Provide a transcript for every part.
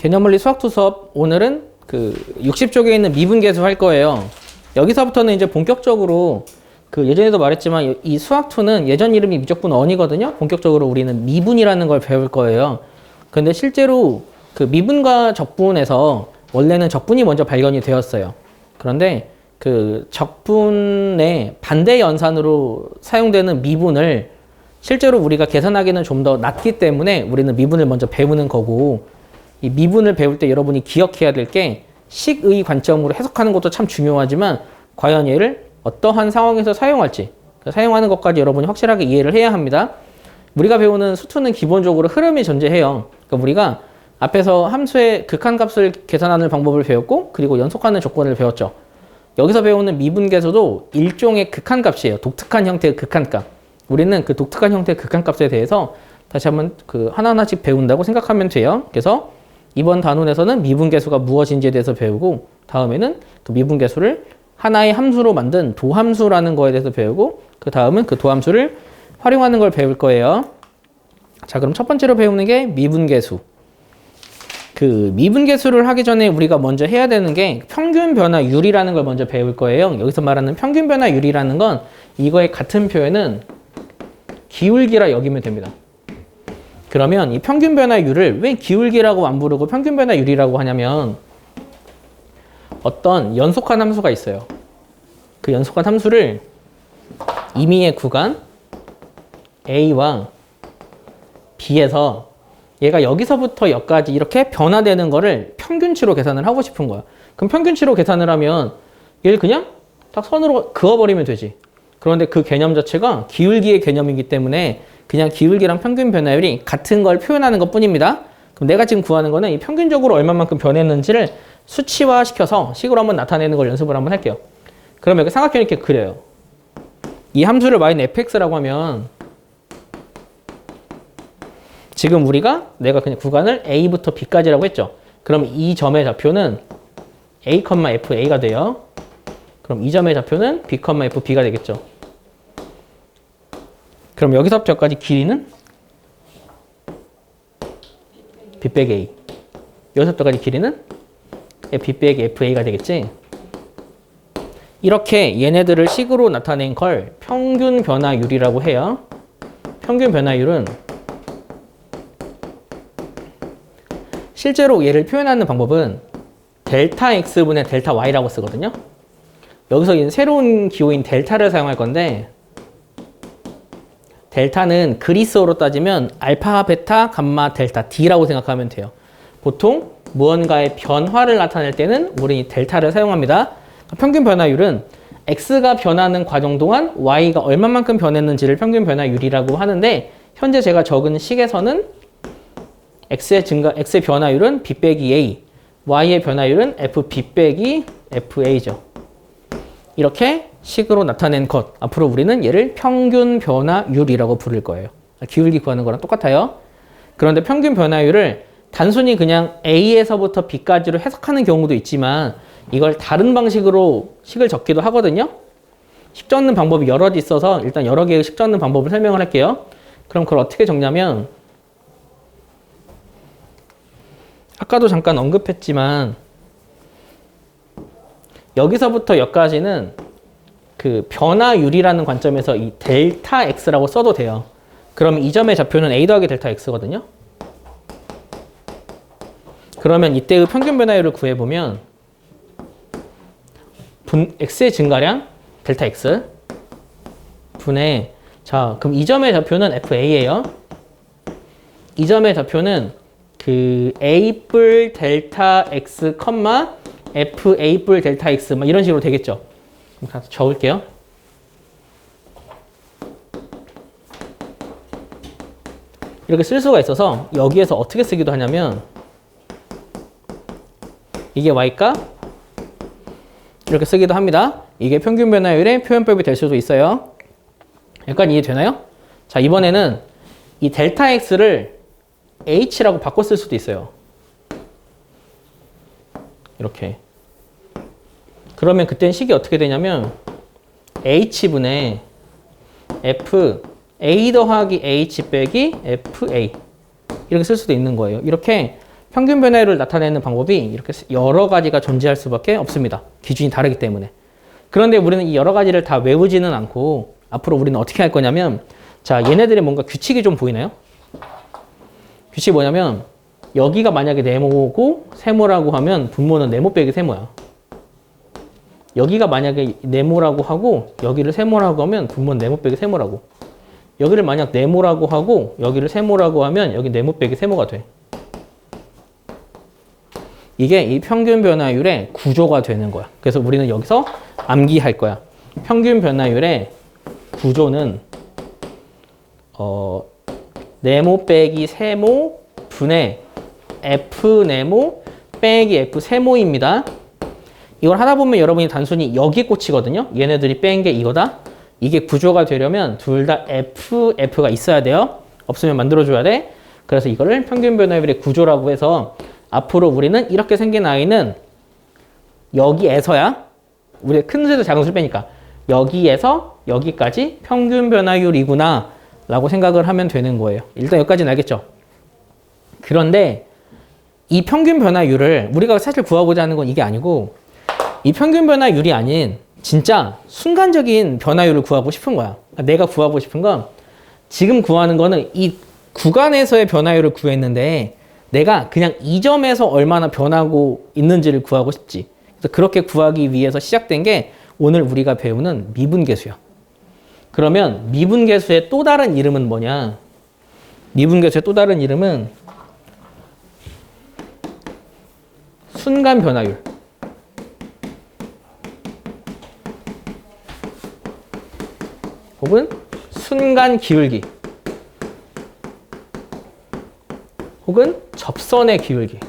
개념물리 수학2 수업 오늘은 그 60쪽에 있는 미분계수 할 거예요. 여기서부터는 이제 본격적으로 그 예전에도 말했지만 이 수학2는 예전 이름이 미적분 원이거든요. 본격적으로 우리는 미분이라는 걸 배울 거예요. 근데 실제로 그 미분과 적분에서 원래는 적분이 먼저 발견이 되었어요. 그런데 그 적분의 반대 연산으로 사용되는 미분을 실제로 우리가 계산하기는 좀 더 낮기 때문에 우리는 미분을 먼저 배우는 거고, 이 미분을 배울 때 여러분이 기억해야 될 게 식의 관점으로 해석하는 것도 참 중요하지만 과연 얘를 어떠한 상황에서 사용할지 사용하는 것까지 여러분이 확실하게 이해를 해야 합니다. 우리가 배우는 수투는 기본적으로 흐름이 존재해요. 그러니까 우리가 앞에서 함수의 극한값을 계산하는 방법을 배웠고, 그리고 연속하는 조건을 배웠죠. 여기서 배우는 미분계수도 일종의 극한값이에요. 독특한 형태의 극한값. 우리는 그 독특한 형태의 극한값에 대해서 다시 한번 그 하나하나씩 배운다고 생각하면 돼요. 그래서 이번 단원에서는 미분계수가 무엇인지에 대해서 배우고, 다음에는 그 미분계수를 하나의 함수로 만든 도함수라는 거에 대해서 배우고, 그 다음은 그 도함수를 활용하는 걸 배울 거예요. 자, 그럼 첫 번째로 배우는 게 미분계수. 그 미분계수를 하기 전에 우리가 먼저 해야 되는 게 평균변화율이라는 걸 먼저 배울 거예요. 여기서 말하는 평균변화율이라는 건 이거의 같은 표현은 기울기라 여기면 됩니다. 그러면 이 평균변화율을 왜 기울기라고 안 부르고 평균변화율이라고 하냐면, 어떤 연속한 함수가 있어요. 그 연속한 함수를 임의의 구간 A와 B에서 얘가 여기서부터 여기까지 이렇게 변화되는 거를 평균치로 계산을 하고 싶은 거야. 그럼 평균치로 계산을 하면 얘를 그냥 딱 선으로 그어버리면 되지. 그런데 그 개념 자체가 기울기의 개념이기 때문에 그냥 기울기랑 평균 변화율이 같은 걸 표현하는 것 뿐입니다. 그럼 내가 지금 구하는 거는 이 평균적으로 얼마만큼 변했는지를 수치화시켜서 식으로 한번 나타내는 걸 연습을 한번 할게요. 그러면 여기 삼각형 이렇게 그려요. 이 함수를 fx라고 하면 지금 내가 그냥 구간을 A부터 B까지라고 했죠. 그럼 이 점의 좌표는 A, FA가 돼요. 그럼 이 점의 좌표는 B, FB가 되겠죠. 그럼 여기서부터 여기까지 길이는 B 빼기 A. 여기서부터까지 길이는 B 빼기 FA가 되겠지. 이렇게 얘네들을 식으로 나타낸 걸 평균 변화율이라고 해요. 평균 변화율은 실제로 얘를 표현하는 방법은 델타 X분의 델타 Y라고 쓰거든요. 여기서 이 새로운 기호인 델타를 사용할 건데, 델타는 그리스어로 따지면 알파, 베타, 감마, 델타, D라고 생각하면 돼요. 보통 무언가의 변화를 나타낼 때는 우리 이 델타를 사용합니다. 평균 변화율은 X가 변하는 과정 동안 Y가 얼마만큼 변했는지를 평균 변화율이라고 하는데, 현재 제가 적은 식에서는 X의 변화율은 B 빼기 A, Y의 변화율은 FB 빼기 FA죠. 이렇게 식으로 나타낸 것. 앞으로 우리는 얘를 평균 변화율이라고 부를 거예요. 기울기 구하는 거랑 똑같아요. 그런데 평균 변화율을 단순히 그냥 A에서부터 B까지로 해석하는 경우도 있지만, 이걸 다른 방식으로 식을 적기도 하거든요. 식 적는 방법이 여러 가지 있어서 일단 여러 개의 식 적는 방법을 설명을 할게요. 그럼 그걸 어떻게 적냐면, 아까도 잠깐 언급했지만 여기서부터 여기까지는 그 변화율이라는 관점에서 이 델타 X라고 써도 돼요. 그럼 이 점의 좌표는 A 더하기 델타 X거든요. 그러면 이때의 평균 변화율을 구해보면 X의 증가량 델타 X 분의, 자 그럼 이 점의 좌표는 FA예요. 이 점의 좌표는 그 A 뿔 델타 X, FA 뿔 델타 X 막 이런 식으로 되겠죠. 그럼 적을게요. 이렇게 쓸 수가 있어서 여기에서 어떻게 쓰기도 하냐면, 이게 Y값 이렇게 쓰기도 합니다. 이게 평균 변화율의 표현법이 될 수도 있어요. 약간 이해되나요? 자, 이번에는 이 델타 X를 H라고 바꿔 쓸 수도 있어요. 이렇게. 그러면 그때는 식이 어떻게 되냐면 H분의 F A 더하기 H 빼기 FA 이렇게 쓸 수도 있는 거예요. 이렇게 평균 변화율을 나타내는 방법이 이렇게 여러 가지가 존재할 수밖에 없습니다. 기준이 다르기 때문에. 그런데 우리는 이 여러 가지를 다 외우지는 않고 앞으로 우리는 어떻게 할 거냐면 자, 얘네들의 뭔가 규칙이 좀 보이나요? 규칙이 뭐냐면 여기가 만약에 네모고 세모라고 하면 분모는 네모 빼기 세모야. 여기가 만약에 네모라고 하고 여기를 세모라고 하면 분모는 네모 빼기 세모라고. 여기를 만약 네모라고 하고 여기를 세모라고 하면 여기 네모 빼기 세모가 돼. 이게 이 평균 변화율의 구조가 되는 거야. 그래서 우리는 여기서 암기할 거야. 평균 변화율의 구조는 네모 빼기 세모 분의 F 네모 빼기 F 세모입니다. 이걸 하다 보면 여러분이 단순히 여기 꽂히거든요. 얘네들이 뺀 게 이거다. 이게 구조가 되려면 둘 다 F가 있어야 돼요. 없으면 만들어줘야 돼. 그래서 이거를 평균 변화율의 구조라고 해서 앞으로 우리는 이렇게 생긴 아이는 여기에서야 우리 큰 수에서 작은 수를 빼니까 여기에서 여기까지 평균 변화율이구나 라고 생각을 하면 되는 거예요. 일단 여기까지는 알겠죠? 그런데 이 평균 변화율을 우리가 사실 구하고자 하는 건 이게 아니고 이 평균 변화율이 아닌 진짜 순간적인 변화율을 구하고 싶은 거야. 내가 구하고 싶은 건 지금 구하는 거는 이 구간에서의 변화율을 구했는데 내가 그냥 이 점에서 얼마나 변하고 있는지를 구하고 싶지. 그래서 그렇게 구하기 위해서 시작된 게 오늘 우리가 배우는 미분계수야. 그러면 미분계수의 또 다른 이름은 뭐냐? 미분계수의 또 다른 이름은 순간 변화율. 혹은 순간 기울기. 혹은 접선의 기울기.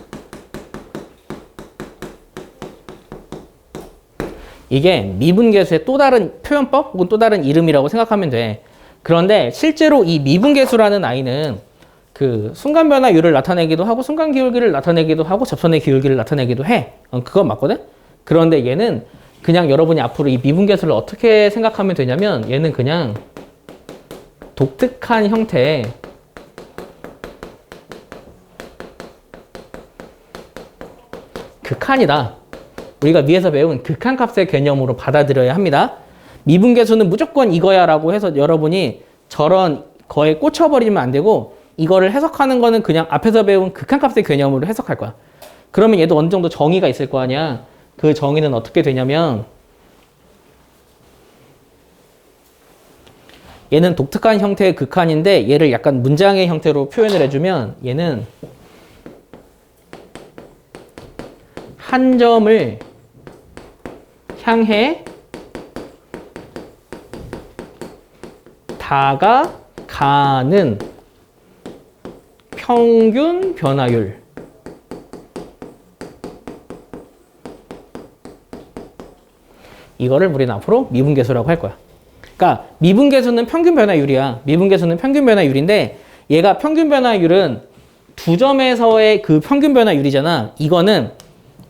이게 미분계수의 또 다른 표현법 혹은 또 다른 이름이라고 생각하면 돼. 그런데 실제로 이 미분계수라는 아이는 그 순간 변화율을 나타내기도 하고 순간 기울기를 나타내기도 하고 접선의 기울기를 나타내기도 해. 그건 맞거든? 그런데 얘는 그냥 여러분이 앞으로 이 미분계수를 어떻게 생각하면 되냐면 얘는 그냥 독특한 형태의 극한이다. 우리가 위에서 배운 극한값의 개념으로 받아들여야 합니다. 미분계수는 무조건 이거야 라고 해서 여러분이 저런 거에 꽂혀버리면 안 되고 이거를 해석하는 거는 그냥 앞에서 배운 극한값의 개념으로 해석할 거야. 그러면 얘도 어느 정도 정의가 있을 거 아니야. 그 정의는 어떻게 되냐면 얘는 독특한 형태의 극한인데 얘를 약간 문장의 형태로 표현을 해주면 얘는 한 점을 향해 다가가는 평균 변화율. 이거를 우리는 앞으로 미분계수라고 할 거야. 그러니까 미분계수는 평균 변화율이야. 미분계수는 평균 변화율인데 얘가 평균 변화율은 두 점에서의 그 평균 변화율이잖아. 이거는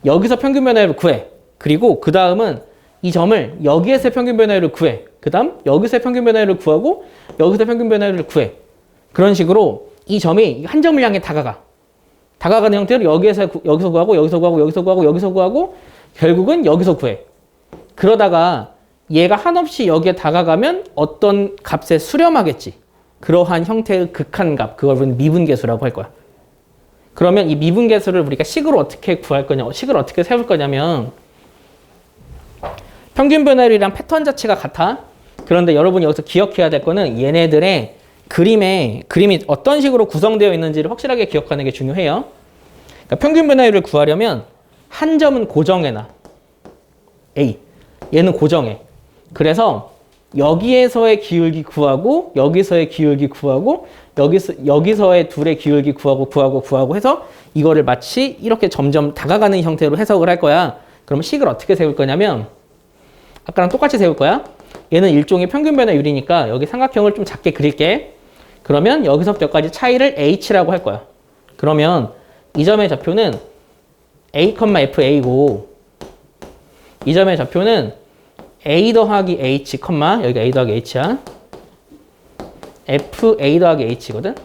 여기서 평균 변화율을 구해. 그리고 그 다음은 이 점을 여기에서 평균 변화율을 구해. 그 다음 여기서 평균 변화율을 구하고 여기서 평균 변화율을 구해. 그런 식으로 이 점이 한 점을 향해 다가가. 다가가는 형태로 여기서 구하고 여기서 구하고 여기서 구하고 여기서 구하고 결국은 여기서 구해. 그러다가 얘가 한없이 여기에 다가가면 어떤 값에 수렴하겠지. 그러한 형태의 극한값. 그걸 우리는 미분계수라고 할 거야. 그러면 이 미분계수를 우리가 식으로 어떻게 구할 거냐, 식을 어떻게 세울 거냐면 평균 변화율이랑 패턴 자체가 같아. 그런데 여러분이 여기서 기억해야 될 거는 얘네들의 그림이 어떤 식으로 구성되어 있는지를 확실하게 기억하는 게 중요해요. 그러니까 평균 변화율을 구하려면 한 점은 고정해놔. A. 얘는 고정해. 그래서 여기에서의 기울기 구하고 여기서의 기울기 구하고 여기서의 둘의 기울기 구하고 해서 이거를 마치 이렇게 점점 다가가는 형태로 해석을 할 거야. 그러면 식을 어떻게 세울 거냐면 아까랑 똑같이 세울 거야. 얘는 일종의 평균 변화율이니까 여기 삼각형을 좀 작게 그릴게. 그러면 여기서부터 여기까지 차이를 H라고 할 거야. 그러면 이 점의 좌표는 A, FA고 이 점의 좌표는 A 더하기 H, 여기가 A 더하기 H야. FA 더하기 H거든.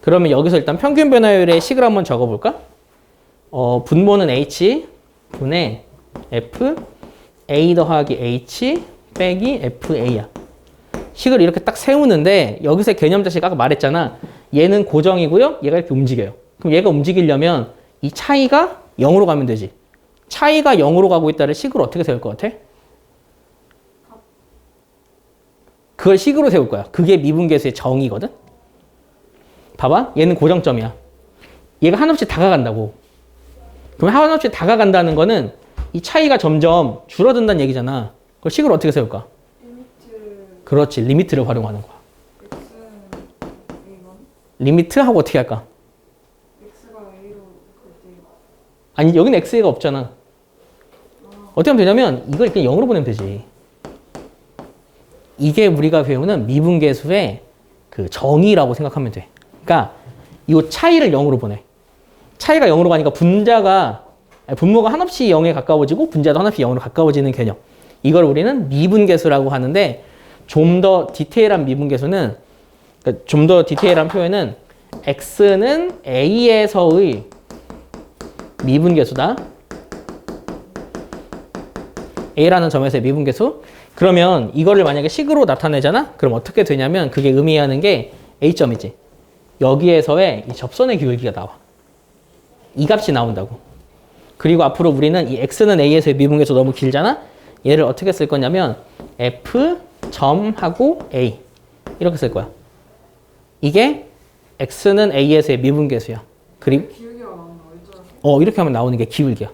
그러면 여기서 일단 평균 변화율의 식을 한번 적어볼까? 분모는 H 분의 F A 더하기 H 빼기 FA야. 식을 이렇게 딱 세우는데 여기서 개념 자식 아까 말했잖아. 얘는 고정이고요. 얘가 이렇게 움직여요. 그럼 얘가 움직이려면 이 차이가 0으로 가면 되지. 차이가 0으로 가고 있다를 식으로 어떻게 세울 것 같아? 그걸 식으로 세울 거야. 그게 미분계수의 정의거든. 봐봐. 얘는 고정점이야. 얘가 한없이 다가간다고. 그럼 한없이 다가간다는 거는 이 차이가 점점 줄어든다는 얘기잖아. 그걸 식으로 어떻게 세울까? 그렇지. 리미트를 활용하는 거야. 리미트하고 어떻게 할까? 아니 여기는 x가 없잖아. 어떻게 하면 되냐면 이걸 그냥 0으로 보내면 되지. 이게 우리가 배우는 미분계수의 그 정의라고 생각하면 돼. 그러니까 이 차이를 0으로 보내. 차이가 0으로 가니까 분모가 한없이 0에 가까워지고 분자도 한없이 0으로 가까워지는 개념. 이걸 우리는 미분계수라고 하는데 좀 더 디테일한 미분계수는 그러니까 좀 더 디테일한 표현은 x는 a에서의 미분계수다. a라는 점에서의 미분계수. 그러면 이거를 만약에 식으로 나타내잖아? 그럼 어떻게 되냐면 그게 의미하는 게 a점이지. 여기에서의 이 접선의 기울기가 나와. 이 값이 나온다고. 그리고 앞으로 우리는 이 x는 a에서의 미분계수 너무 길잖아? 얘를 어떻게 쓸 거냐면 f 점하고 a 이렇게 쓸 거야. 이게 x는 a에서의 미분계수야. 그리고 기울기가 나온다고. 이렇게 하면 나오는 게 기울기야.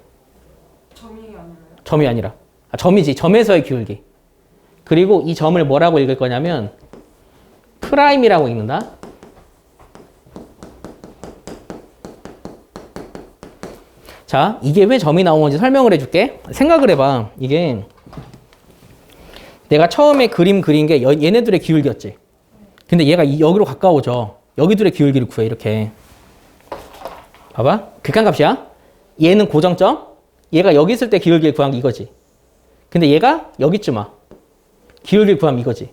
점이 아니라요? 점이 아니라. 점이지. 점에서의 기울기. 그리고 이 점을 뭐라고 읽을 거냐면 프라임이라고 읽는다. 자, 이게 왜 점이 나오는지 설명을 해줄게. 생각을 해봐. 이게 내가 처음에 그림 그린 게 얘네들의 기울기였지. 근데 얘가 여기로 가까워져. 여기들의 기울기를 구해. 이렇게. 봐봐. 극한값이야. 얘는 고정점. 얘가 여기 있을 때 기울기를 구한 게 이거지. 근데 얘가 여기쯤 와. 기울기를 구하면 이거지.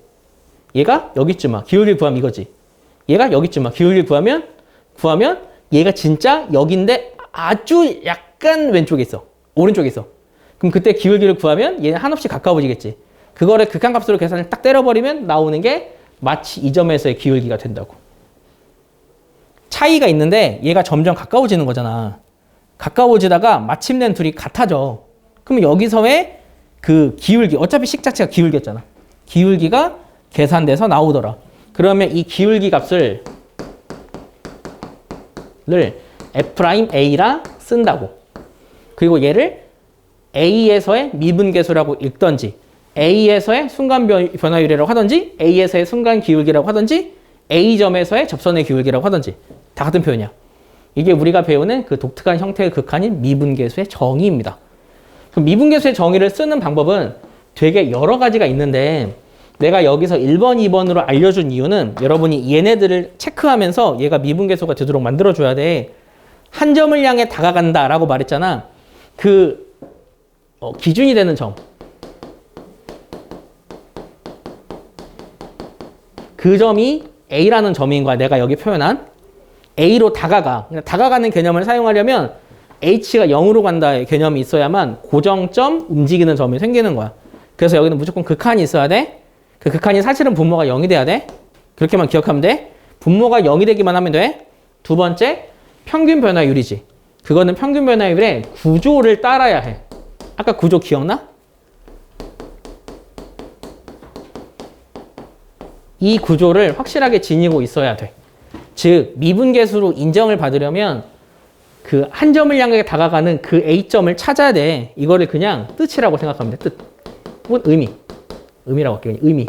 얘가 여기쯤 와. 기울기를 구하면 이거지. 얘가 여기쯤 와. 기울기를 구하면 얘가 진짜 여긴데 아주 약간 왼쪽에 있어. 오른쪽에 있어. 그럼 그때 기울기를 구하면 얘는 한없이 가까워지겠지. 그거를 극한값으로 계산을 딱 때려버리면 나오는 게 마치 이 점에서의 기울기가 된다고. 차이가 있는데 얘가 점점 가까워지는 거잖아. 가까워지다가 마침내 둘이 같아져. 그럼 여기서의 그 기울기, 어차피 식 자체가 기울기였잖아. 기울기가 계산돼서 나오더라. 그러면 이 기울기 값을 F'A라 쓴다고. 그리고 얘를 A에서의 미분계수라고 읽던지 A에서의 순간 변화율이라고 하던지 A에서의 순간 기울기라고 하던지 A점에서의 접선의 기울기라고 하던지 다 같은 표현이야. 이게 우리가 배우는 그 독특한 형태의 극한인 미분계수의 정의입니다. 그 미분계수의 정의를 쓰는 방법은 되게 여러 가지가 있는데 내가 여기서 1번, 2번으로 알려준 이유는 여러분이 얘네들을 체크하면서 얘가 미분계수가 되도록 만들어줘야 돼. 한 점을 향해 다가간다라고 말했잖아. 그 기준이 되는 점. 그 점이 A라는 점인 거야. 내가 여기 표현한. A로 다가가. 다가가는 개념을 사용하려면 H가 0으로 간다의 개념이 있어야만 고정점 움직이는 점이 생기는 거야. 그래서 여기는 무조건 극한이 있어야 돼. 그 극한이 사실은 분모가 0이 돼야 돼. 그렇게만 기억하면 돼. 분모가 0이 되기만 하면 돼. 두 번째, 평균 변화율이지. 그거는 평균 변화율의 구조를 따라야 해. 아까 구조 기억나? 이 구조를 확실하게 지니고 있어야 돼. 즉, 미분계수로 인정을 받으려면 그 한 점을 향해 다가가는 그 A점을 찾아야 돼. 이거를 그냥 뜻이라고 생각하면 돼. 뜻. 혹은 의미. 의미라고 할게요. 의미.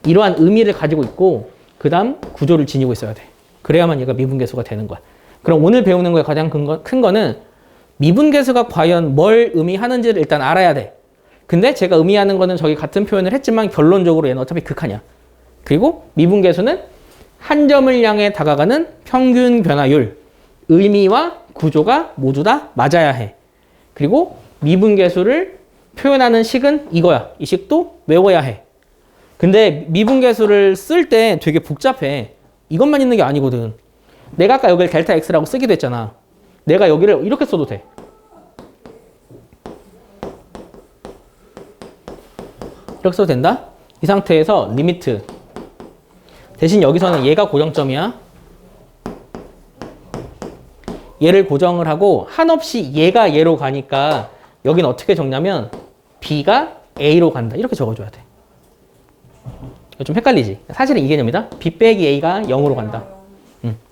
이러한 의미를 가지고 있고 그 다음 구조를 지니고 있어야 돼. 그래야만 얘가 미분계수가 되는 거야. 그럼 오늘 배우는 거에 가장 큰 거는 미분계수가 과연 뭘 의미하는지를 일단 알아야 돼. 근데 제가 의미하는 거는 저기 같은 표현을 했지만 결론적으로 얘는 어차피 극한이야. 그리고 미분계수는 한 점을 향해 다가가는 평균 변화율. 의미와 구조가 모두 다 맞아야 해. 그리고 미분계수를 표현하는 식은 이거야. 이 식도 외워야 해. 근데 미분계수를 쓸 때 되게 복잡해. 이것만 있는 게 아니거든. 내가 아까 여기를 델타 x라고 쓰기도 했잖아. 내가 여기를 이렇게 써도 돼. 이렇게 써도 된다. 이 상태에서 리미트. 대신 여기서는 얘가 고정점이야. 얘를 고정을 하고 한없이 얘가 얘로 가니까 여기는 어떻게 적냐면 B가 A로 간다. 이렇게 적어줘야 돼. 좀 헷갈리지? 사실은 이 개념이다. B 빼기 A가 0으로 간다.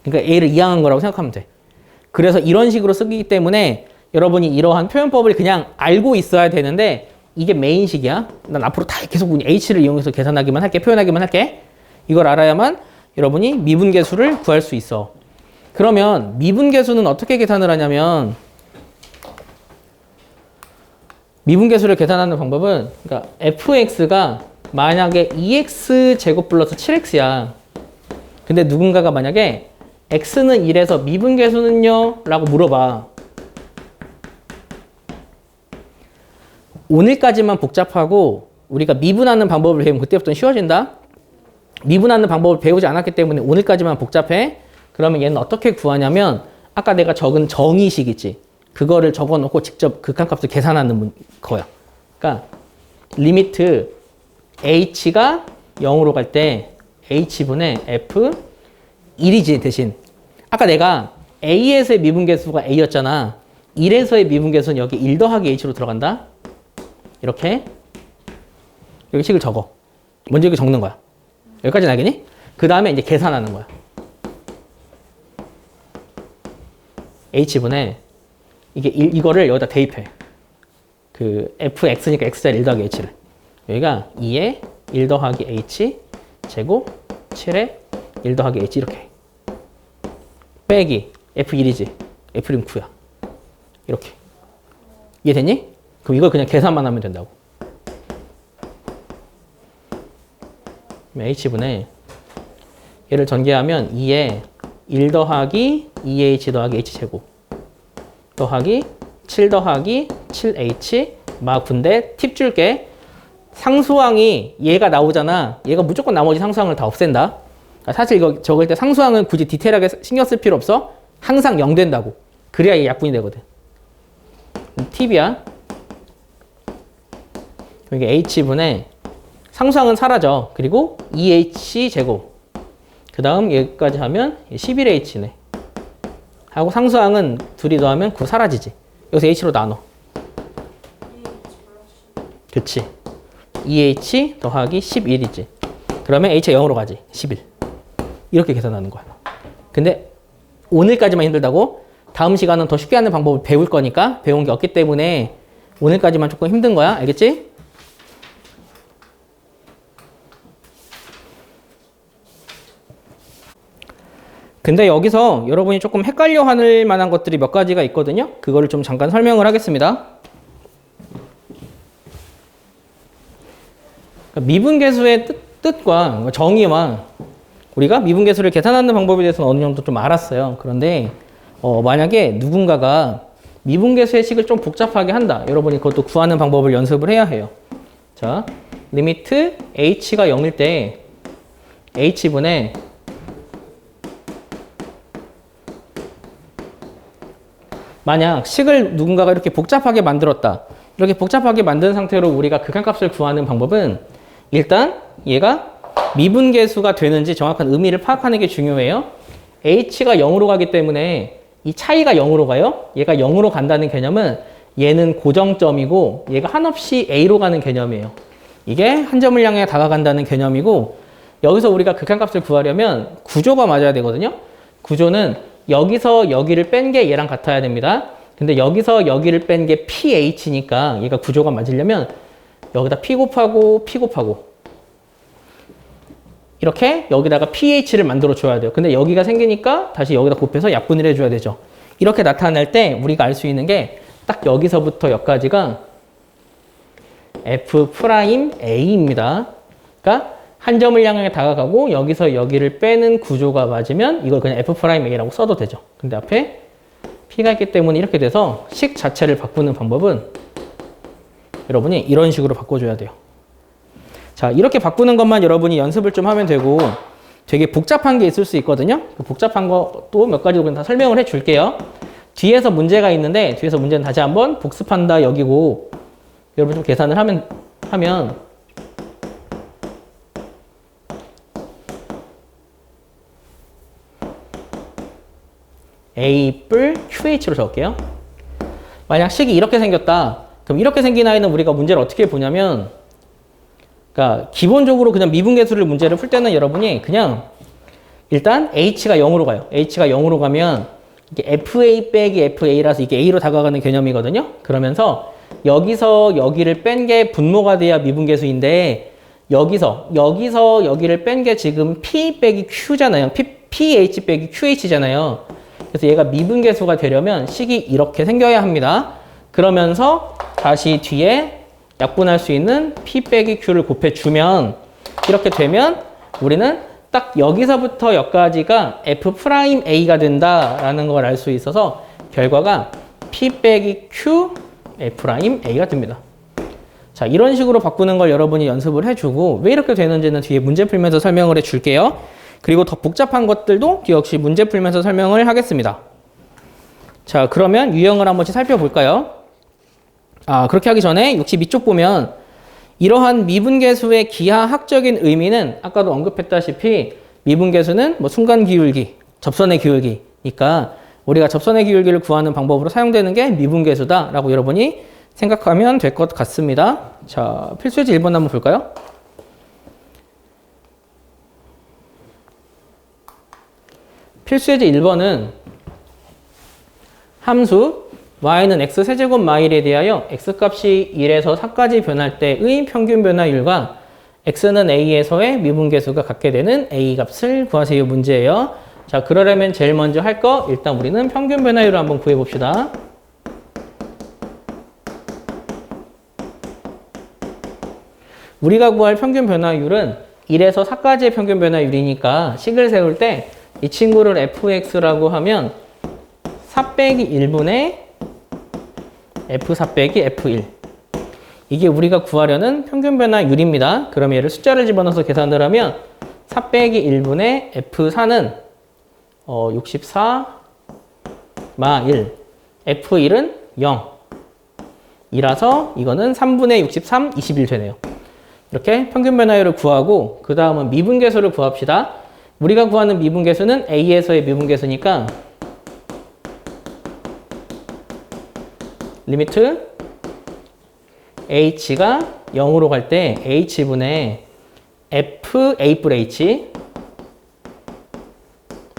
그러니까 A를 이항한 거라고 생각하면 돼. 그래서 이런 식으로 쓰기 때문에 여러분이 이러한 표현법을 그냥 알고 있어야 되는데 이게 메인식이야. 난 앞으로 다 계속 H를 이용해서 계산하기만 할게. 표현하기만 할게. 이걸 알아야만 여러분이 미분계수를 구할 수 있어. 그러면 미분계수는 어떻게 계산을 하냐면 미분계수를 계산하는 방법은 그러니까 fx가 만약에 2x 제곱 플러스 7x야. 근데 누군가가 만약에 x는 1에서 미분계수는요? 라고 물어봐. 오늘까지만 복잡하고 우리가 미분하는 방법을 배우면 그때부터는 쉬워진다. 미분하는 방법을 배우지 않았기 때문에 오늘까지만 복잡해. 그러면 얘는 어떻게 구하냐면 아까 내가 적은 정의식 있지. 그거를 적어놓고 직접 극한값을 계산하는 거야. 그러니까 리미트 h가 0으로 갈 때 h분의 f 1이지 대신. 아까 내가 a에서의 미분계수가 a였잖아. 1에서의 미분계수는 여기 1 더하기 h로 들어간다. 이렇게 여기 식을 적어. 먼저 여기 적는 거야. 여기까지는 알겠니? 그 다음에 이제 계산하는 거야. h분의 이거를 여기다 대입해. 그 fx니까 x자리 1 더하기 h를. 여기가 2에 1 더하기 h 제곱 7에 1 더하기 h 이렇게. 빼기 f1이지. f는 9야. 이렇게. 이해됐니? 그럼 이걸 그냥 계산만 하면 된다고. h분의 얘를 전개하면 2에 1 더하기 2h 더하기 h 제곱 더하기 7 더하기 7h 막 군데 팁 줄게. 상수항이 얘가 나오잖아. 얘가 무조건 나머지 상수항을 다 없앤다. 사실 이거 적을 때 상수항은 굳이 디테일하게 신경 쓸 필요 없어. 항상 0 된다고. 그래야 이게 약분이 되거든. 팁이야. 여기 h분의 상수항은 사라져. 그리고 2h 제곱. 그 다음 여기까지 하면 11h네. 하고 상수항은 둘이 더하면 9 사라지지. 여기서 h로 나눠. 그치. 2h 더하기 11이지. 그러면 h가 0으로 가지. 11. 이렇게 계산하는 거야. 근데 오늘까지만 힘들다고? 다음 시간은 더 쉽게 하는 방법을 배울 거니까 배운 게 없기 때문에 오늘까지만 조금 힘든 거야. 알겠지? 근데 여기서 여러분이 조금 헷갈려 할 만한 것들이 몇 가지가 있거든요. 그거를 좀 잠깐 설명을 하겠습니다. 미분계수의 뜻과 정의와 우리가 미분계수를 계산하는 방법에 대해서는 어느 정도 좀 알았어요. 그런데 만약에 누군가가 미분계수의 식을 좀 복잡하게 한다. 여러분이 그것도 구하는 방법을 연습을 해야 해요. 자, 리미트 h가 0일 때 h분의 만약 식을 누군가가 이렇게 복잡하게 만들었다. 이렇게 복잡하게 만든 상태로 우리가 극한값을 구하는 방법은 일단 얘가 미분계수가 되는지 정확한 의미를 파악하는 게 중요해요. h가 0으로 가기 때문에 이 차이가 0으로 가요. 얘가 0으로 간다는 개념은 얘는 고정점이고 얘가 한없이 a로 가는 개념이에요. 이게 한 점을 향해 다가간다는 개념이고 여기서 우리가 극한값을 구하려면 구조가 맞아야 되거든요. 구조는 여기서 여기를 뺀 게 얘랑 같아야 됩니다. 근데 여기서 여기를 뺀 게 pH니까 얘가 구조가 맞으려면 여기다 p 곱하고 p 곱하고 이렇게 여기다가 pH를 만들어 줘야 돼요. 근데 여기가 생기니까 다시 여기다 곱해서 약분을 해줘야 되죠. 이렇게 나타낼 때 우리가 알 수 있는 게 딱 여기서부터 여기까지가 F'A입니다. 그러니까 한 점을 향해 다가가고 여기서 여기를 빼는 구조가 맞으면 이걸 그냥 F'A라고 써도 되죠. 근데 앞에 P가 있기 때문에 이렇게 돼서 식 자체를 바꾸는 방법은 여러분이 이런 식으로 바꿔줘야 돼요. 자, 이렇게 바꾸는 것만 여러분이 연습을 좀 하면 되고 되게 복잡한 게 있을 수 있거든요. 그 복잡한 것도 몇 가지로 그냥 다 설명을 해 줄게요. 뒤에서 문제가 있는데 뒤에서 문제는 다시 한번 복습한다 여기고 여러분 좀 계산을 하면 A 뿔 QH로 적을게요. 만약 식이 이렇게 생겼다. 그럼 이렇게 생긴 아이는 우리가 문제를 어떻게 보냐면 그러니까 기본적으로 그냥 미분계수를 문제를 풀 때는 여러분이 그냥 일단 H가 0으로 가요. H가 0으로 가면 이게 FA 빼기 FA라서 이게 A로 다가가는 개념이거든요. 그러면서 여기서 여기를 뺀 게 분모가 돼야 미분계수인데 여기서 여기를 뺀 게 지금 P 빼기 Q잖아요. PH 빼기 QH잖아요. 그래서 얘가 미분계수가 되려면 식이 이렇게 생겨야 합니다. 그러면서 다시 뒤에 약분할 수 있는 P 빼기 Q를 곱해주면 이렇게 되면 우리는 딱 여기서부터 여기까지가 F'A가 된다라는 걸 알 수 있어서 결과가 P 빼기 Q F'A가 됩니다. 자, 이런 식으로 바꾸는 걸 여러분이 연습을 해주고 왜 이렇게 되는지는 뒤에 문제 풀면서 설명을 해줄게요. 그리고 더 복잡한 것들도 역시 문제 풀면서 설명을 하겠습니다. 자, 그러면 유형을 한 번씩 살펴볼까요? 그렇게 하기 전에 62쪽 보면 이러한 미분계수의 기하학적인 의미는 아까도 언급했다시피 미분계수는 뭐 순간 기울기, 접선의 기울기니까 우리가 접선의 기울기를 구하는 방법으로 사용되는 게 미분계수다라고 여러분이 생각하면 될 것 같습니다. 자, 필수예제 1번 한번 볼까요? 필수예제 1번은 함수 y는 x세제곱 마일에 대하여 x값이 1에서 4까지 변할 때의 평균 변화율과 x는 a에서의 미분계수가 갖게 되는 a 값을 구하세요 문제예요. 자, 그러려면 제일 먼저 할 거 일단 우리는 평균 변화율을 한번 구해 봅시다. 우리가 구할 평균 변화율은 1에서 4까지의 평균 변화율이니까 식을 세울 때 이 친구를 fx라고 하면 4 빼기 1분의 f4 빼기 f1 이게 우리가 구하려는 평균 변화율입니다. 그럼 얘를 숫자를 집어넣어서 계산을 하면 4 빼기 1분의 f4는 64 마 1 f1은 0 이라서 이거는 3분의 63 21 되네요. 이렇게 평균 변화율을 구하고 그 다음은 미분계수를 구합시다. 우리가 구하는 미분계수는 A에서의 미분계수니까 리미트 H가 0으로 갈 때 H분의 FA 뿔 H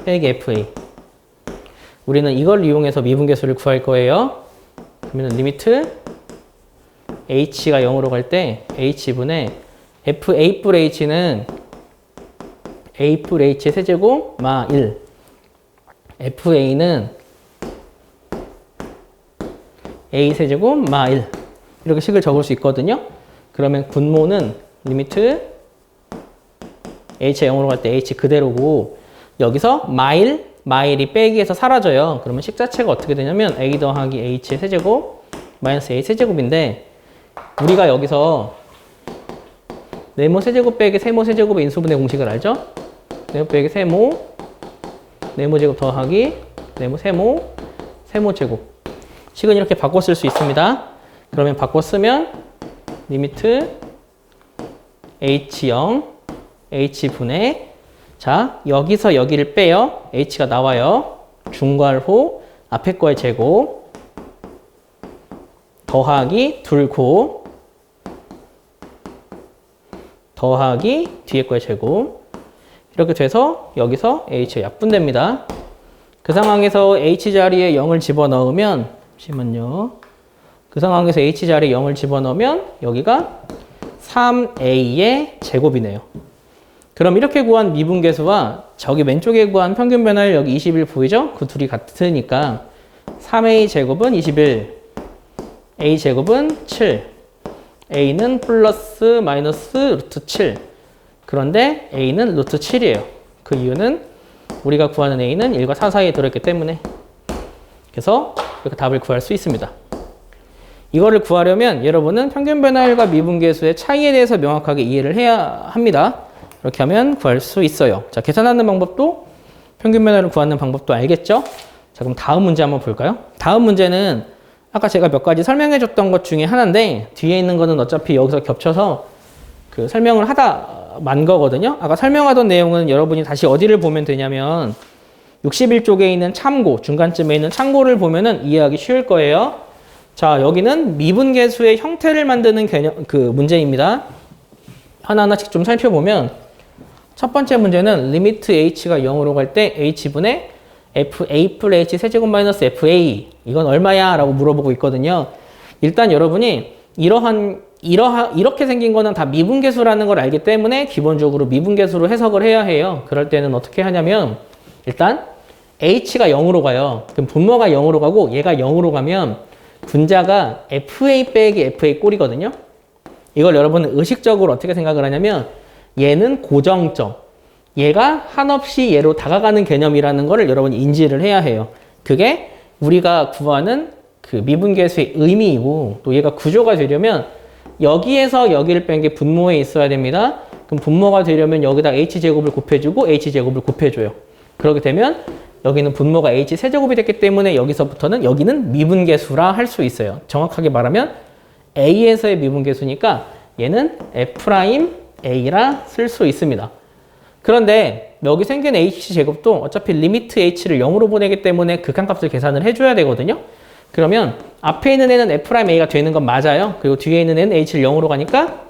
빼기 FA 우리는 이걸 이용해서 미분계수를 구할 거예요. 그러면 리미트 H가 0으로 갈 때 H분의 FA 뿔 H는 A 뿔 H의 세제곱 마 1 FA는 A 세제곱 마 1 이렇게 식을 적을 수 있거든요. 그러면 분모는 리미트 H가 0으로 갈 때 H 그대로고 여기서 마일이 빼기해서 사라져요. 그러면 식 자체가 어떻게 되냐면 A 더하기 H의 세제곱 마이너스 A 세제곱인데 우리가 여기서 네모 세제곱 빼기 세모 세제곱의 인수분해 공식을 알죠? 네모 빼기 세모, 네모 제곱 더하기 네모 세모, 세모 제곱. 식은 이렇게 바꿔 쓸 수 있습니다. 그러면 바꿔 쓰면 리미트 H0, H분의 자, 여기서 여기를 빼요. H가 나와요. 중괄호, 앞에 거의 제곱 더하기 둘고 더하기 뒤에 거의 제곱 이렇게 돼서 여기서 H가 약분됩니다. 그 상황에서 H 자리에 0을 집어넣으면 잠시만요. 그 상황에서 H 자리에 0을 집어넣으면 여기가 3A의 제곱이네요. 그럼 이렇게 구한 미분계수와 저기 왼쪽에 구한 평균 변화율 여기 21 보이죠? 그 둘이 같으니까 3A 제곱은 21, A 제곱은 7, A는 플러스 마이너스 루트 7 그런데 A는 루트 7이에요. 그 이유는 우리가 구하는 A는 1과 4 사이에 들어있기 때문에 그래서 이렇게 답을 구할 수 있습니다. 이거를 구하려면 여러분은 평균 변화율과 미분계수의 차이에 대해서 명확하게 이해를 해야 합니다. 이렇게 하면 구할 수 있어요. 자, 계산하는 방법도 평균 면허를 구하는 방법도 알겠죠? 자, 그럼 다음 문제 한번 볼까요? 다음 문제는 아까 제가 몇 가지 설명해 줬던 것 중에 하나인데 뒤에 있는 거는 어차피 여기서 겹쳐서 그 설명을 하다 만 거거든요. 아까 설명하던 내용은 여러분이 다시 어디를 보면 되냐면 61쪽에 있는 참고, 중간쯤에 있는 참고를 보면은 이해하기 쉬울 거예요. 자, 여기는 미분계수의 형태를 만드는 개념, 그 문제입니다. 하나하나씩 좀 살펴보면 첫 번째 문제는 리미트 h가 0으로 갈 때 h분의 fa 플 h 세제곱 마이너스 fa 이건 얼마야? 라고 물어보고 있거든요. 일단 여러분이 이렇게 생긴 거는 다 미분계수라는 걸 알기 때문에 기본적으로 미분계수로 해석을 해야 해요. 그럴 때는 어떻게 하냐면 일단 h가 0으로 가요. 그럼 분모가 0으로 가고 얘가 0으로 가면 분자가 fa 빼기 fa 꼴이거든요. 이걸 여러분은 의식적으로 어떻게 생각을 하냐면 얘는 고정점, 얘가 한없이 얘로 다가가는 개념이라는 거를 여러분이 인지를 해야 해요. 그게 우리가 구하는 그 미분계수의 의미이고 또 얘가 구조가 되려면 여기에서 여기를 뺀 게 분모에 있어야 됩니다. 그럼 분모가 되려면 여기다 h제곱을 곱해주고 h제곱을 곱해줘요. 그렇게 되면 여기는 분모가 h세제곱이 됐기 때문에 여기서부터는 여기는 미분계수라 할 수 있어요. 정확하게 말하면 a에서의 미분계수니까 얘는 f'a라 쓸 수 있습니다. 그런데 여기 생긴 h제곱도 어차피 리미트 h를 0으로 보내기 때문에 극한값을 계산을 해줘야 되거든요. 그러면 앞에 있는 애는 f'a가 되는 건 맞아요. 그리고 뒤에 있는 애는 h를 0으로 가니까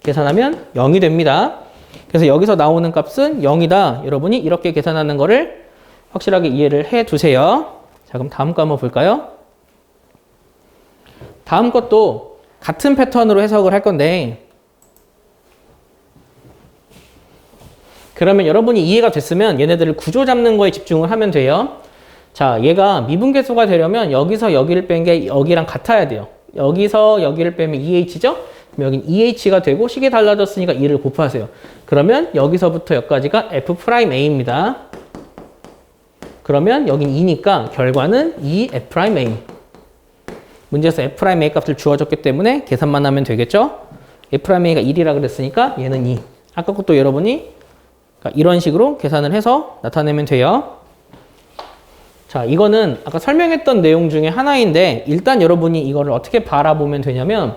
계산하면 0이 됩니다. 그래서 여기서 나오는 값은 0이다. 여러분이 이렇게 계산하는 거를 확실하게 이해를 해 두세요. 자, 그럼 다음 거 한번 볼까요? 다음 것도 같은 패턴으로 해석을 할 건데 그러면 여러분이 이해가 됐으면 얘네들을 구조 잡는 거에 집중을 하면 돼요. 자, 얘가 미분계수가 되려면 여기서 여기를 뺀 게 여기랑 같아야 돼요. 여기서 여기를 빼면 2h죠? 그럼 여긴 2h가 되고 식이 달라졌으니까 2를 곱하세요. 그러면 여기서부터 여기까지가 f'a입니다. 그러면 여긴 2니까 결과는 2f'a. 문제에서 f'a 값을 주어졌기 때문에 계산만 하면 되겠죠? f'a가 1이라 그랬으니까 얘는 2. 아까 것도 여러분이 이런 식으로 계산을 해서 나타내면 돼요. 자, 이거는 아까 설명했던 내용 중에 하나인데 일단 여러분이 이거를 어떻게 바라보면 되냐면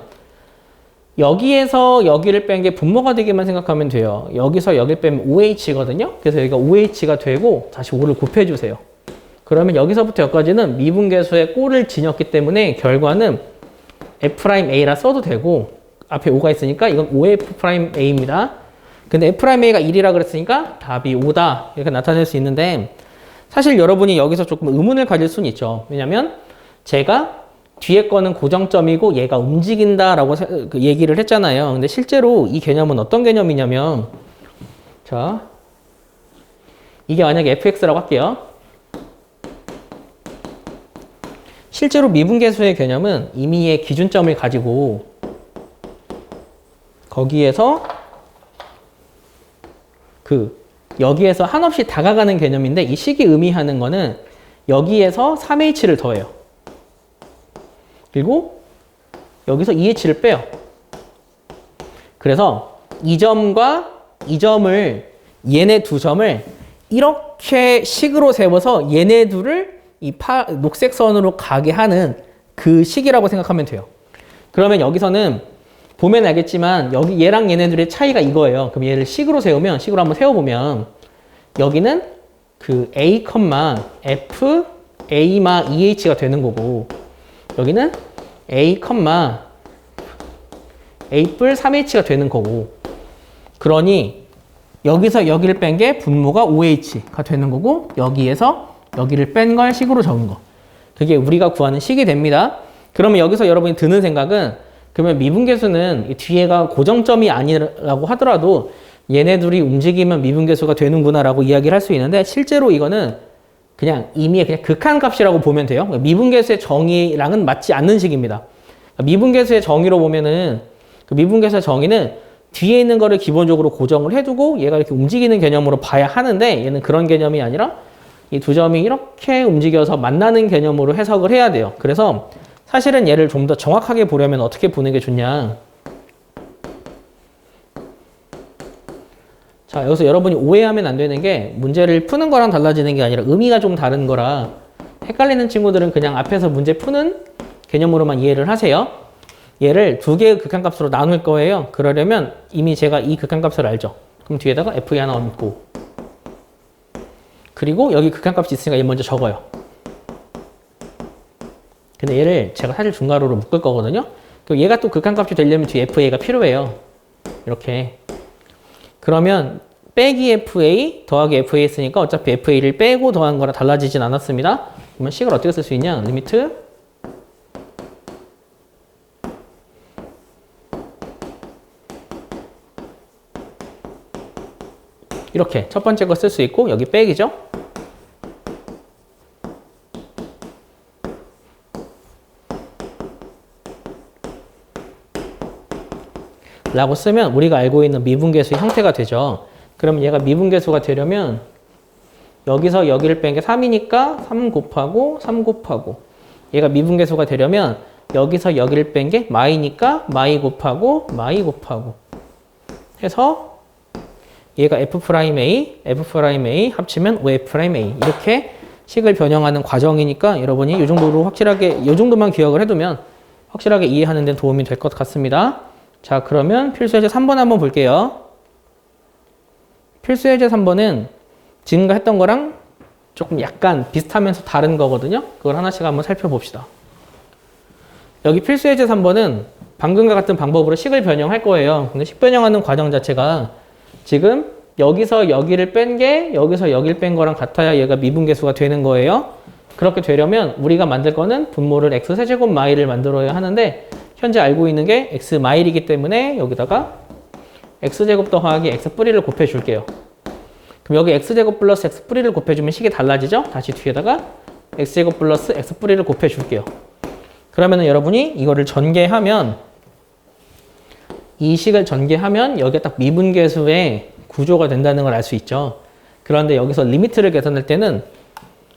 여기에서 여기를 뺀 게 분모가 되기만 생각하면 돼요. 여기서 여기를 빼면 5h거든요. 그래서 여기가 5h가 되고 다시 5를 곱해주세요. 그러면 여기서부터 여기까지는 미분계수의 꼴을 지녔기 때문에 결과는 f'a라 써도 되고 앞에 5가 있으니까 이건 5f'a입니다. 근데 f'a가 1이라 그랬으니까 답이 5다 이렇게 나타낼 수 있는데 사실 여러분이 여기서 조금 의문을 가질 수는 있죠. 왜냐면 제가 뒤에 거는 고정점이고 얘가 움직인다라고 얘기를 했잖아요. 근데 실제로 이 개념은 어떤 개념이냐면 자, 이게 만약에 fx라고 할게요. 실제로 미분계수의 개념은 임의의 기준점을 가지고 거기에서 여기에서 한없이 다가가는 개념인데 이 식이 의미하는 거는 여기에서 3h를 더해요. 그리고 여기서 2h를 빼요. 그래서 이 점과 이 점을 얘네 두 점을 이렇게 식으로 세워서 얘네 둘을 이 녹색 선으로 가게 하는 그 식이라고 생각하면 돼요. 그러면 여기서는 보면 알겠지만 여기 얘랑 얘네들의 차이가 이거예요. 그럼 얘를 식으로 세우면 식으로 한번 세워보면 여기는 그 a, f, a, 2h가 되는 거고 여기는 a, a 뿔 3h가 되는 거고 그러니 여기서 여기를 뺀 게 분모가 5h가 되는 거고 여기에서 여기를 뺀 걸 식으로 적은 거. 그게 우리가 구하는 식이 됩니다. 그러면 여기서 여러분이 드는 생각은 그러면 미분계수는 뒤에가 고정점이 아니라고 하더라도 얘네 둘이 움직이면 미분계수가 되는구나 라고 이야기를 할 수 있는데 실제로 이거는 그냥 임의의 그냥 극한값이라고 보면 돼요. 미분계수의 정의랑은 맞지 않는 식입니다. 미분계수의 정의로 보면은 그 미분계수의 정의는 뒤에 있는 거를 기본적으로 고정을 해두고 얘가 이렇게 움직이는 개념으로 봐야 하는데 얘는 그런 개념이 아니라 이 두 점이 이렇게 움직여서 만나는 개념으로 해석을 해야 돼요. 그래서 사실은 얘를 좀 더 정확하게 보려면 어떻게 보는 게 좋냐. 자, 여기서 여러분이 오해하면 안 되는 게 문제를 푸는 거랑 달라지는 게 아니라 의미가 좀 다른 거라 헷갈리는 친구들은 그냥 앞에서 문제 푸는 개념으로만 이해를 하세요. 얘를 두 개의 극한값으로 나눌 거예요. 그러려면 이미 제가 이 극한값을 알죠. 그럼 뒤에다가 f 하나 얹고 그리고 여기 극한값이 있으니까 얘 먼저 적어요. 근데 얘를 제가 사실 중괄호로 묶을 거거든요. 그럼 얘가 또 극한값이 되려면 뒤에 fa가 필요해요. 이렇게. 그러면 빼기 fa 더하기 fa 했으니까 어차피 fa를 빼고 더한 거랑 달라지진 않았습니다. 그러면 식을 어떻게 쓸 수 있냐? 리미트 이렇게 첫 번째 거 쓸 수 있고 여기 빼기죠. 라고 쓰면 우리가 알고 있는 미분계수의 형태가 되죠. 그러면 얘가 미분계수가 되려면 여기서 여기를 뺀 게 3이니까 3 곱하고 3 곱하고 얘가 미분계수가 되려면 여기서 여기를 뺀 게 마이니까 마이 곱하고 마이 곱하고 해서 얘가 F'A, F'A 합치면 OF'A 이렇게 식을 변형하는 과정이니까 여러분이 이 정도로 확실하게 이 정도만 기억을 해두면 확실하게 이해하는 데 도움이 될 것 같습니다. 자, 그러면 필수예제 3번 한번 볼게요. 필수예제 3번은 지금과 했던 거랑 조금 약간 비슷하면서 다른 거거든요. 그걸 하나씩 한번 살펴봅시다. 여기 필수예제 3번은 방금과 같은 방법으로 식을 변형할 거예요. 근데 식 변형하는 과정 자체가 지금 여기서 여기를 뺀 게 여기서 여기를 뺀 거랑 같아야 얘가 미분계수가 되는 거예요. 그렇게 되려면 우리가 만들 거는 분모를 x세제곱 마일을 만들어야 하는데 현재 알고 있는 게 x 마일이기 때문에 여기다가 x제곱 더하기 x 뿌리를 곱해줄게요. 그럼 여기 x제곱 플러스 x 뿌리를 곱해주면 식이 달라지죠? 다시 뒤에다가 x제곱 플러스 x 뿌리를 곱해줄게요. 그러면은 여러분이 이거를 전개하면 이 식을 전개하면 여기에 딱 미분계수의 구조가 된다는 걸 알 수 있죠. 그런데 여기서 리미트를 계산할 때는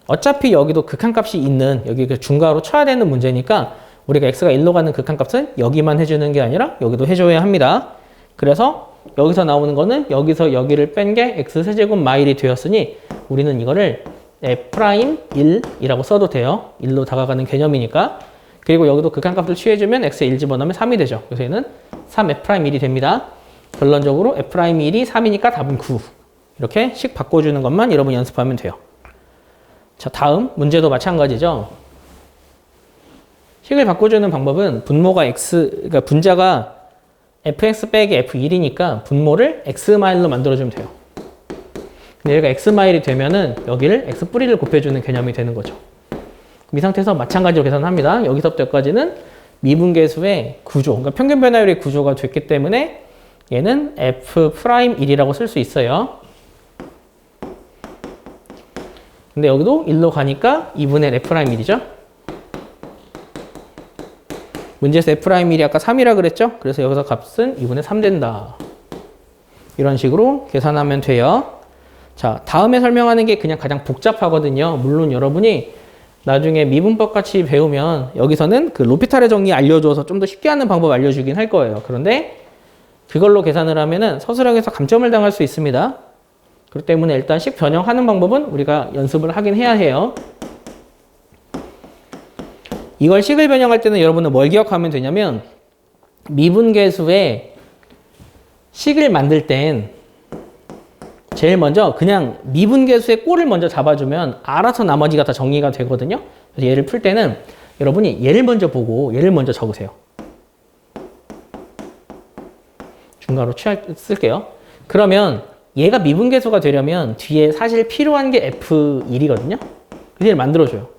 어차피 여기도 극한값이 있는 여기 중괄호 쳐야 되는 문제니까 우리가 x가 1로 가는 극한값은 여기만 해주는 게 아니라 여기도 해줘야 합니다. 그래서 여기서 나오는 거는 여기서 여기를 뺀 게 x세제곱 마일이 되었으니 우리는 이거를 F'1이라고 써도 돼요. 1로 다가가는 개념이니까. 그리고 여기도 극한값을 취해주면 x에 1 집어넣으면 3이 되죠. 그래서 얘는 3F'1이 됩니다. 결론적으로 F'1이 3이니까 답은 9. 이렇게 식 바꿔주는 것만 여러분 연습하면 돼요. 자, 다음 문제도 마찬가지죠. 식을 바꿔주는 방법은 분모가 그러니까 분자가 fx 빼기 f1이니까 분모를 x마일로 만들어주면 돼요. 근데 얘가 x마일이 되면은 여기를 x뿌리를 곱해주는 개념이 되는 거죠. 이 상태에서 마찬가지로 계산합니다. 여기서부터 여기까지는 미분계수의 구조, 그러니까 평균 변화율의 구조가 됐기 때문에 얘는 F'1이라고 쓸 수 있어요. 근데 여기도 1로 가니까 2분의 F'1이죠. 문제에서 F'1이 아까 3이라 그랬죠? 그래서 여기서 값은 2분의 3 된다. 이런 식으로 계산하면 돼요. 자, 다음에 설명하는 게 그냥 가장 복잡하거든요. 물론 여러분이 나중에 미분법 같이 배우면 여기서는 그 로피탈의 정리 알려줘서 좀 더 쉽게 하는 방법 알려주긴 할 거예요. 그런데 그걸로 계산을 하면은 서술형에서 감점을 당할 수 있습니다. 그렇기 때문에 일단 식 변형하는 방법은 우리가 연습을 하긴 해야 해요. 이걸 식을 변형할 때는 여러분은 뭘 기억하면 되냐면 미분계수의 식을 만들 땐 제일 먼저 그냥 미분계수의 꼴을 먼저 잡아주면 알아서 나머지가 다 정리가 되거든요. 그래서 얘를 풀 때는 여러분이 얘를 먼저 보고 얘를 먼저 적으세요. 중괄호 쓸게요. 그러면 얘가 미분계수가 되려면 뒤에 사실 필요한 게 F1이거든요. 그래서 얘를 만들어줘요.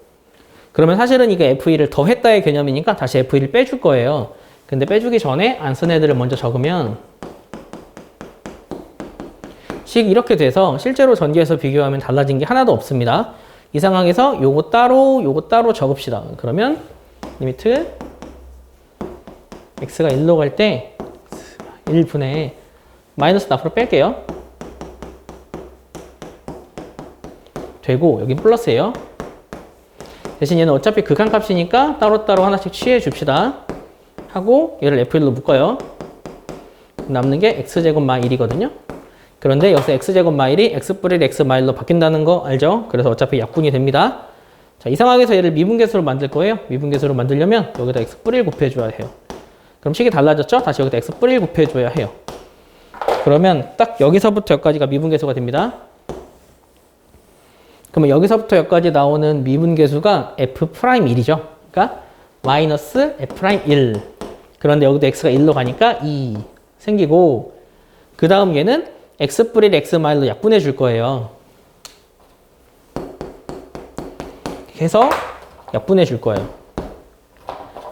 그러면 사실은 이게 F1을 더했다의 개념이니까 다시 F1을 빼줄 거예요. 근데 빼주기 전에 안 쓴 애들을 먼저 적으면 식 이렇게 돼서 실제로 전개해서 비교하면 달라진 게 하나도 없습니다. 이 상황에서 요거 따로 적읍시다. 그러면 리미트 x가 1로 갈 때 1분의 마이너스 앞으로 뺄게요. 되고 여긴 플러스예요. 대신 얘는 어차피 극한값이니까 따로따로 하나씩 취해 줍시다. 하고 얘를 F1로 묶어요. 남는 게 x제곱 마 1이거든요. 그런데 여기서 x제곱 마일이 x 뿌릴 x 마일로 바뀐다는 거 알죠? 그래서 어차피 약분이 됩니다. 자, 이 상황에서 얘를 미분계수로 만들 거예요. 미분계수로 만들려면 여기다 x 뿌릴 곱해줘야 해요. 그럼 식이 달라졌죠? 다시 여기다 x 뿌릴 곱해줘야 해요. 그러면 딱 여기서부터 여기까지가 미분계수가 됩니다. 그러면 여기서부터 여기까지 나오는 미분계수가 f'1이죠. 그러니까 마이너스 f'1. 그런데 여기도 x가 1로 가니까 2 생기고, 그 다음 얘는 x 뿌릴 x 마일로 약분해 줄 거예요. 해서 약분해 줄 거예요.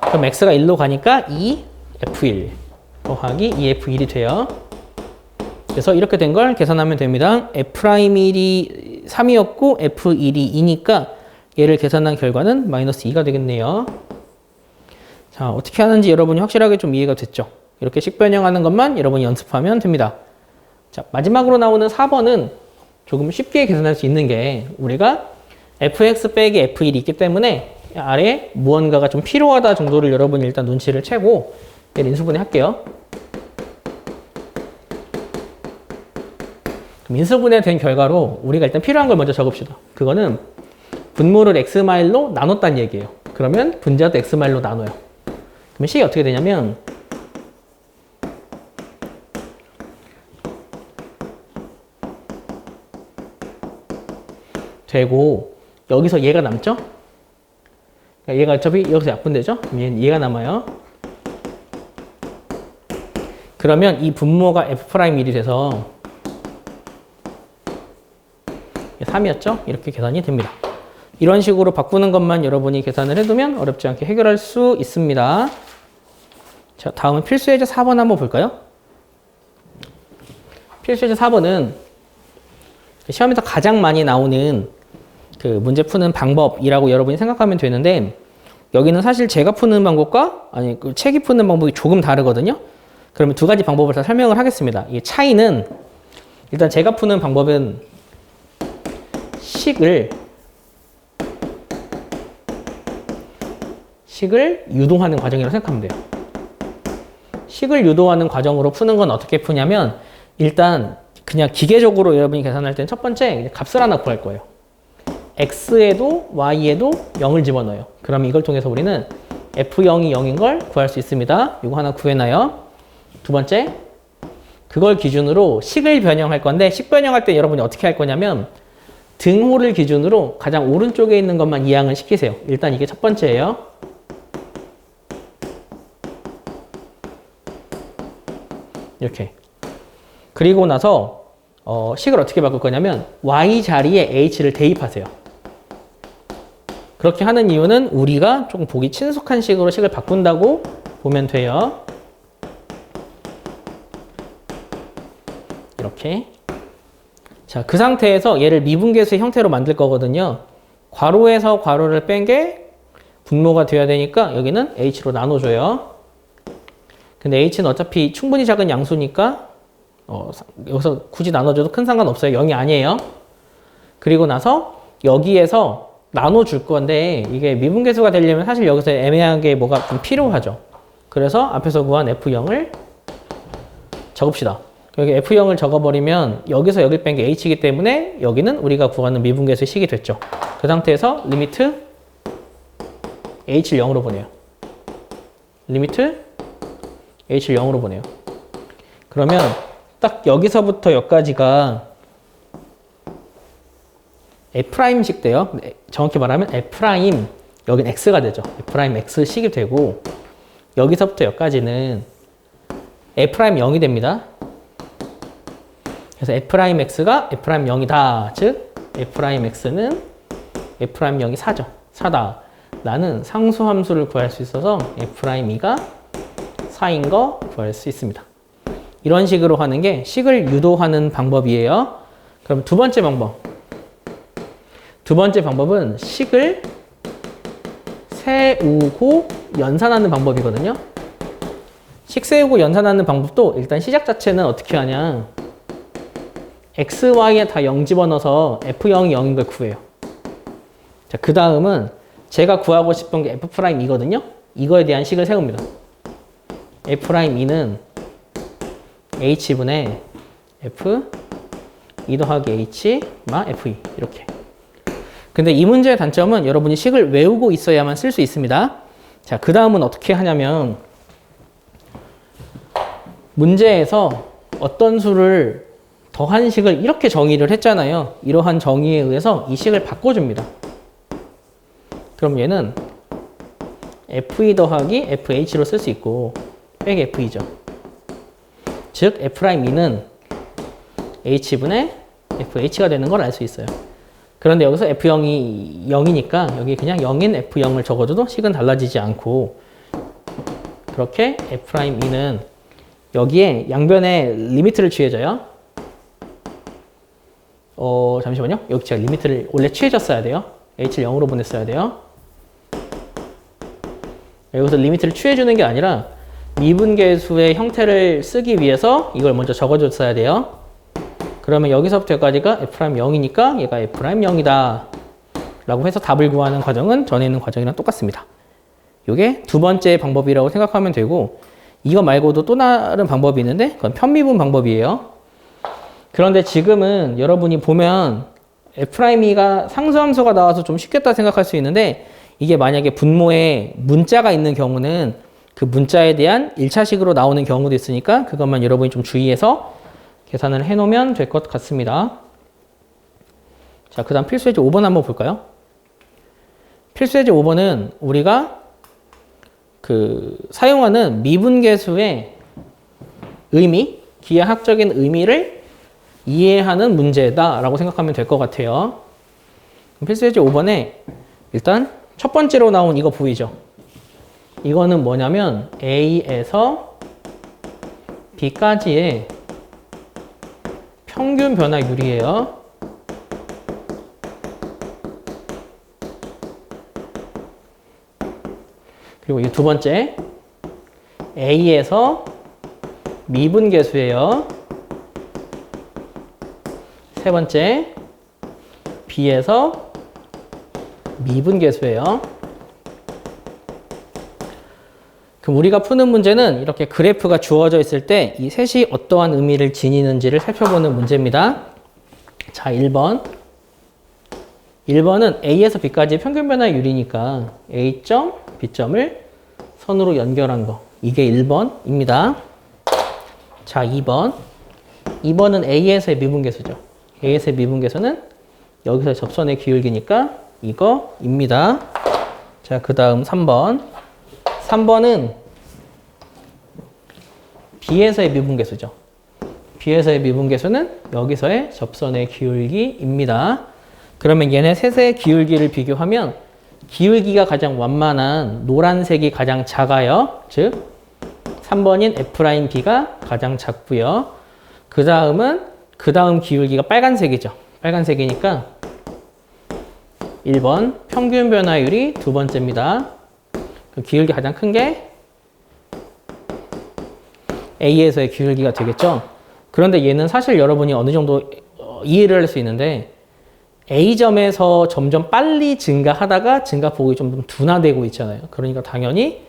그럼 x가 1로 가니까 2f1 더하기 2f1이 돼요. 그래서 이렇게 된 걸 계산하면 됩니다. f'1이 3이었고 f1이 2니까 얘를 계산한 결과는 마이너스 2가 되겠네요. 자, 어떻게 하는지 여러분이 확실하게 좀 이해가 됐죠? 이렇게 식 변형하는 것만 여러분이 연습하면 됩니다. 자, 마지막으로 나오는 4번은 조금 쉽게 계산할 수 있는 게, 우리가 fx 빼기 f1이 있기 때문에 아래에 무언가가 좀 필요하다 정도를 여러분이 일단 눈치를 채고 얘를 인수분해 할게요. 그럼 인수분해 된 결과로 우리가 일단 필요한 걸 먼저 적읍시다. 그거는 분모를 x마일로 나눴다는 얘기예요. 그러면 분자도 x마일로 나눠요. 그러면 식이 어떻게 되냐면 되고, 여기서 얘가 남죠? 그러니까 얘가 어차피 여기서 약분되죠? 그럼 얘가 남아요. 그러면 이 분모가 f'1이 돼서 3이었죠? 이렇게 계산이 됩니다. 이런 식으로 바꾸는 것만 여러분이 계산을 해두면 어렵지 않게 해결할 수 있습니다. 자, 다음은 필수예제 4번 한번 볼까요? 필수예제 4번은 시험에서 가장 많이 나오는 그 문제 푸는 방법이라고 여러분이 생각하면 되는데, 여기는 사실 제가 푸는 방법과 그 책이 푸는 방법이 조금 다르거든요. 그러면 두 가지 방법을 다 설명을 하겠습니다. 이 차이는, 일단 제가 푸는 방법은 식을 유도하는 과정이라고 생각하면 돼요. 식을 유도하는 과정으로 푸는 건 어떻게 푸냐면, 일단 그냥 기계적으로 여러분이 계산할 때는 첫 번째 값을 하나 구할 거예요. x에도 y에도 0을 집어넣어요. 그럼 이걸 통해서 우리는 f0이 0인 걸 구할 수 있습니다. 이거 하나 구해놔요. 두 번째, 그걸 기준으로 식을 변형할 건데, 식 변형할 때 여러분이 어떻게 할 거냐면 등호를 기준으로 가장 오른쪽에 있는 것만 이항을 시키세요. 일단 이게 첫 번째예요. 이렇게. 그리고 나서 식을 어떻게 바꿀 거냐면 y 자리에 h를 대입하세요. 그렇게 하는 이유는 우리가 조금 보기 친숙한 식으로 식을 바꾼다고 보면 돼요. 이렇게. 자, 그 상태에서 얘를 미분계수의 형태로 만들 거거든요. 괄호에서 괄호를 뺀 게 분모가 돼야 되니까 여기는 h로 나눠줘요. 근데 h는 어차피 충분히 작은 양수니까 여기서 굳이 나눠줘도 큰 상관없어요. 0이 아니에요. 그리고 나서 여기에서 나눠줄 건데, 이게 미분계수가 되려면 사실 여기서 애매하게 뭐가 좀 필요하죠. 그래서 앞에서 구한 f0을 적읍시다. 여기 f0을 적어버리면 여기서 여기 뺀 게 h이기 때문에 여기는 우리가 구하는 미분계수의 식이 됐죠. 그 상태에서 리미트 h를 0으로 보내요. 리미트 h를 0으로 보내요. 그러면 딱 여기서부터 여기까지가 F'식 돼요. 정확히 말하면 F', 여긴 X가 되죠. F' X식이 되고, 여기서부터 여기까지는 F'0이 됩니다. 그래서 F'X가 F'0이다. 즉, F'X는 F'0이 4죠. 4다. 나는 상수함수를 구할 수 있어서 F'2가 4인 거 구할 수 있습니다. 이런 식으로 하는 게 식을 유도하는 방법이에요. 그럼 두 번째 방법. 두 번째 방법은 식을 세우고 연산하는 방법이거든요. 식 세우고 연산하는 방법도 일단 시작 자체는 어떻게 하냐. x, y에 다 0 집어넣어서 f0이 0인 걸 구해요. 자, 그 다음은 제가 구하고 싶은 게 f'2거든요. 이거에 대한 식을 세웁니다. f'2는 h분의 f E 더하기 H 마 FE 이렇게. 근데 이 문제의 단점은 여러분이 식을 외우고 있어야만 쓸 수 있습니다. 자, 그 다음은 어떻게 하냐면 문제에서 어떤 수를 더한 식을 이렇게 정의를 했잖아요. 이러한 정의에 의해서 이 식을 바꿔줍니다. 그럼 얘는 FE 더하기 FH로 쓸 수 있고 빼기 FE죠. 즉 F'E는 H분의 FH가 되는 걸 알 수 있어요. 그런데 여기서 F0이 0이니까 여기 그냥 0인 F0을 적어줘도 식은 달라지지 않고 그렇게 F'E는 여기에 양변에 리미트를 취해줘요. 잠시만요. 여기 제가 리미트를 원래 취해줬어야 돼요. H를 0으로 보냈어야 돼요. 여기서 리미트를 취해주는 게 아니라 미분계수의 형태를 쓰기 위해서 이걸 먼저 적어줬어야 돼요. 그러면 여기서부터 여기까지가 F'0이니까 얘가 F'0이다 라고 해서 답을 구하는 과정은 전에 있는 과정이랑 똑같습니다. 이게 두 번째 방법이라고 생각하면 되고 이거 말고도 또 다른 방법이 있는데 그건 편미분 방법이에요. 그런데 지금은 여러분이 보면 F'E가 상수함수가 나와서 좀 쉽겠다 생각할 수 있는데 이게 만약에 분모에 문자가 있는 경우는 그 문자에 대한 1차식으로 나오는 경우도 있으니까 그것만 여러분이 좀 주의해서 계산을 해놓으면 될 것 같습니다. 자, 그 다음 필수예제 5번 한번 볼까요? 필수예제 5번은 우리가 사용하는 미분계수의 의미, 기하학적인 의미를 이해하는 문제다라고 생각하면 될 것 같아요. 필수예제 5번에 일단 첫 번째로 나온 이거 보이죠? 이거는 뭐냐면 A에서 B까지의 평균 변화율이에요. 그리고 이 두 번째 A에서 미분계수예요. 세 번째 B에서 미분계수예요. 그럼 우리가 푸는 문제는 이렇게 그래프가 주어져 있을 때 이 셋이 어떠한 의미를 지니는지를 살펴보는 문제입니다. 자, 1번. 1번은 A에서 B까지의 평균 변화율이니까 A점, B점을 선으로 연결한 거. 이게 1번입니다. 자, 2번. 2번은 A에서의 미분계수죠. A에서의 미분계수는 여기서 접선의 기울기니까 이거입니다. 자, 그 다음 3번. 3번은 B에서의 미분계수죠. B에서의 미분계수는 여기서의 접선의 기울기입니다. 그러면 얘네 셋의 기울기를 비교하면 기울기가 가장 완만한 노란색이 가장 작아요. 즉 3번인 F'B가 가장 작고요. 그 다음 기울기가 빨간색이죠. 빨간색이니까 1번 평균 변화율이 두 번째입니다. 그 기울기 가장 큰 게 A에서의 기울기가 되겠죠. 그런데 얘는 사실 여러분이 어느 정도 이해를 할 수 있는데 A점에서 점점 빨리 증가하다가 증가폭이 좀 둔화되고 있잖아요. 그러니까 당연히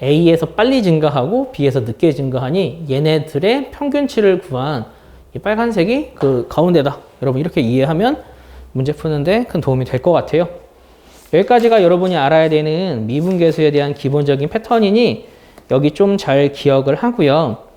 A에서 빨리 증가하고 B에서 늦게 증가하니 얘네들의 평균치를 구한 이 빨간색이 그 가운데다. 여러분 이렇게 이해하면 문제 푸는데 큰 도움이 될 것 같아요. 여기까지가 여러분이 알아야 되는 미분계수에 대한 기본적인 패턴이니 여기 좀 잘 기억을 하고요.